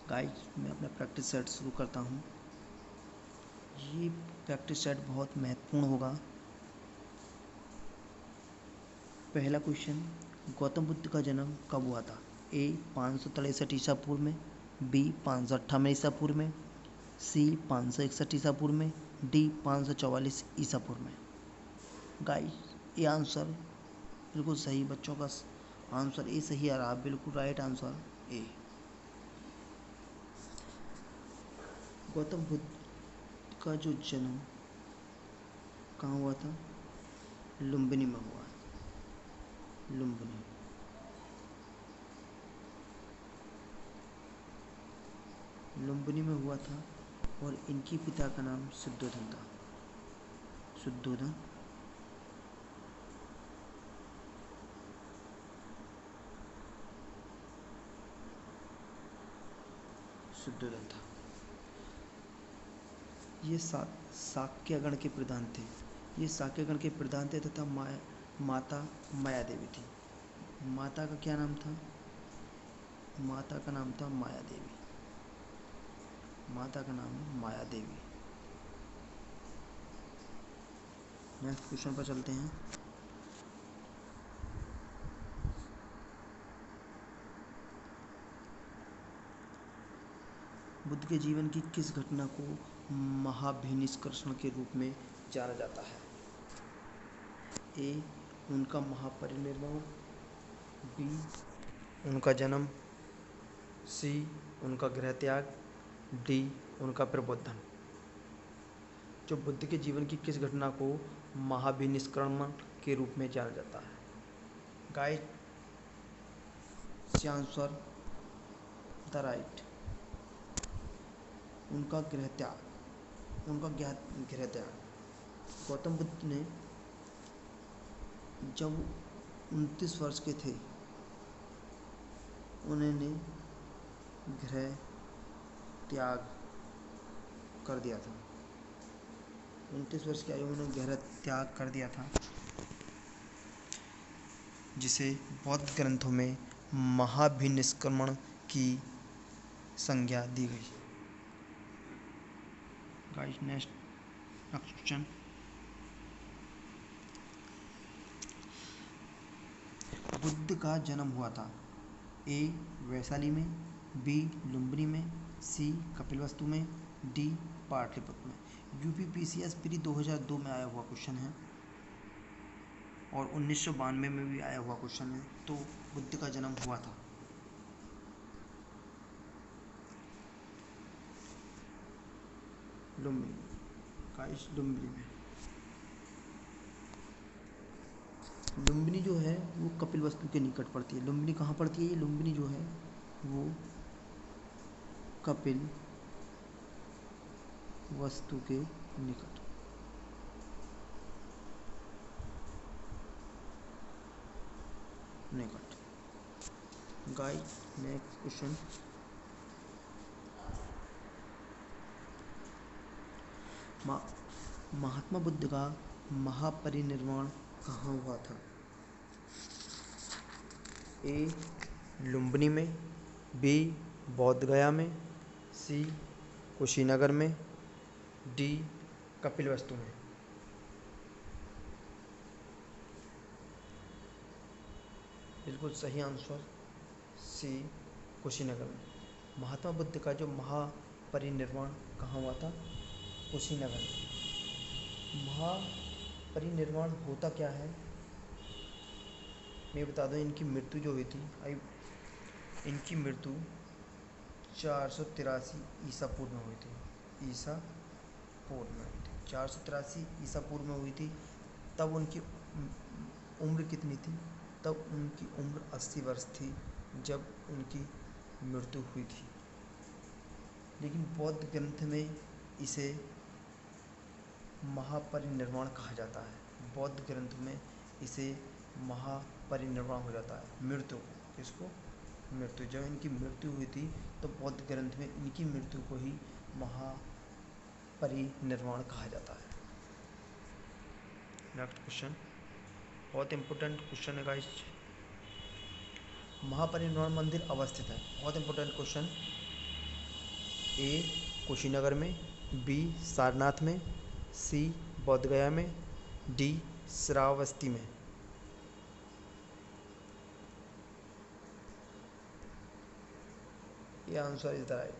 Guys मैं अपना practice set शुरू करता हूँ। ये प्रैक्टिस सेट बहुत महत्वपूर्ण होगा। पहला क्वेश्चन, गौतम बुद्ध का जन्म कब हुआ था? ए 563 ईसा पूर्व में, बी 558 ईसा पूर्व में, सी 561 ईसा पूर्व में, डी 544 ईसा पूर्व में। गाइस ये आंसर बिल्कुल सही, बच्चों का आंसर ए सही आ रहा है, बिल्कुल right answer A. Gautam Buddha का जो जन्म कहाँ हुआ था? लुम्बिनी में हुआ। लुम्बिनी। लुम्बिनी में हुआ था और इनके पिता का नाम शुद्धोधन था। शुद्धोधन। शुद्धोधन था। ये शाक्यगण के प्रधान थे। ये शाक्यगण के प्रधान थे तथा माता माया देवी थी। माता का क्या नाम था? माता का नाम था माया देवी। माता का नाम है माया देवी। नेक्स्ट क्वेश्चन पर चलते हैं। बुद्ध के जीवन की किस घटना को महाभिनिष्कर्षण के रूप में जाना जाता है? ए उनका महापरिनिर्वाण, बी उनका जन्म, सी उनका गृह त्याग, डी उनका प्रबोधन। जो बुद्ध के जीवन की किस घटना को महाभिनिष्क्रमण के रूप में जाना जाता है? गाइस आंसर द राइट, उनका गृह त्याग। उनका गृह त्याग। गौतम बुद्ध ने जब 29 वर्ष के थे उन्होंने गृह त्याग कर दिया था। 29 वर्ष की आयु में उन्होंने गृह त्याग कर दिया था, जिसे बौद्ध ग्रंथों में महाभिनिष्क्रमण की संज्ञा दी गई। गाइस नेक्स्ट क्वेश्चन, बुद्ध का जन्म हुआ था ए वैशाली में, बी लुम्बिनी में, सी कपिलवस्तु में, डी पाटलिपुत्र में। यूपीपीसीएस प्री 2002 में आया हुआ क्वेश्चन है और 1992 में भी आया हुआ क्वेश्चन है। तो बुद्ध का जन्म हुआ था लुम्बिनी। गाइस लुम्बिनी में। लुम्बिनी जो है वो कपिलवस्तु के निकट पड़ती है। लुम्बिनी कहाँ पड़ती है? ये लुम्बिनी जो है वो कपिल वस्तु के निकट। Guys next question, Mahatma Buddha का महापरिनिर्वाण कहाँ हुआ था? ए लुम्बिनी में, बी बोध गया में, सी कुशीनगर में, डी कपिलवस्तु में। बिल्कुल सही आंसर सी कुशीनगर में। महात्मा बुद्ध का जो महापरिनिर्वाण कहाँ हुआ था? कुशीनगर में। महापरिनिर्वाण होता क्या है मैं बता दूं। इनकी मृत्यु जो हुई थी, इनकी मृत्यु 483 ईसा पूर्व में हुई थी। ईसा पूर्व में हुई थी 483 ईसा पूर्व में हुई थी। तब उनकी उम्र कितनी थी? तब उनकी उम्र 80 वर्ष थी जब उनकी मृत्यु हुई थी। लेकिन बौद्ध ग्रंथ में इसे महापरिनिर्वाण कहा जाता है। बौद्ध ग्रंथ में इसे महापरिनिर्वाण हो जाता है। मृत्यु को, किसको? मृत्यु। जब इनकी मृत्यु हुई थी तो बौद्ध ग्रंथ में इनकी मृत्यु को ही महापरिनिर्वाण कहा जाता है। नेक्स्ट क्वेश्चन, बहुत इंपॉर्टेंट क्वेश्चन है गाइस। महापरिनिर्वाण मंदिर अवस्थित है। बहुत इंपॉर्टेंट क्वेश्चन। ए कुशीनगर में, बी सारनाथ में, सी बोधगया में, डी श्रावस्ती में। ये आंसर इधर आए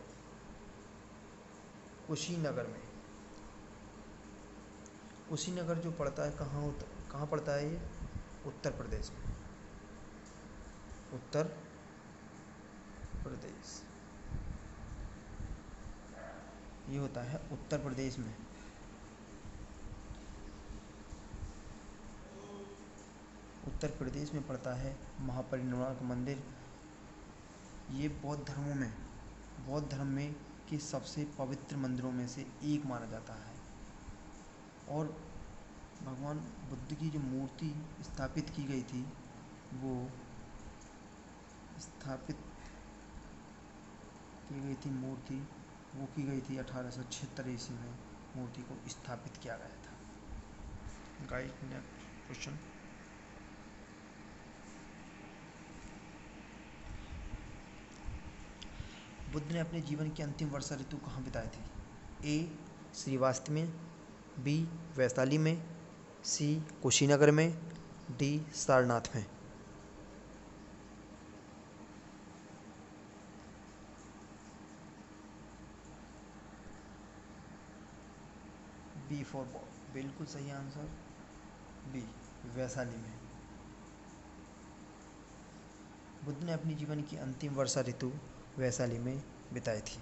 कुशीनगर में। कुशीनगर जो पड़ता है कहाँ पड़ता है ये? उत्तर प्रदेश में। उत्तर प्रदेश ये होता है उत्तर प्रदेश में। उत्तर प्रदेश में पड़ता है महापरिनिर्वाण का मंदिर। ये बौद्ध धर्म में के सबसे पवित्र मंदिरों में से एक माना जाता है। और भगवान बुद्ध की जो मूर्ति स्थापित की गई थी वो की गई थी 1876 ईस्वी में। मूर्ति को स्थापित किया गया था। Guide next question. बुद्ध ने अपने जीवन की अंतिम वर्षा ऋतु कहाँ बिताई थी? ए श्रीवास्तव में, बी वैशाली में, सी कुशीनगर में, डी सारनाथ में। बी फॉर बॉय, बिल्कुल सही आंसर बी वैशाली में। बुद्ध ने अपनी जीवन की अंतिम वर्षा ऋतु वैशाली में बिताई थी।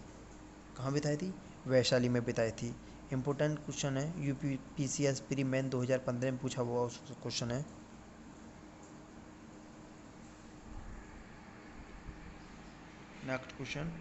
कहाँ बिताई थी? वैशाली में बिताई थी। इम्पोर्टेंट क्वेश्चन है, यूपीपीसीएस प्री मेन 2015 में पूछा हुआ क्वेश्चन है। Next question.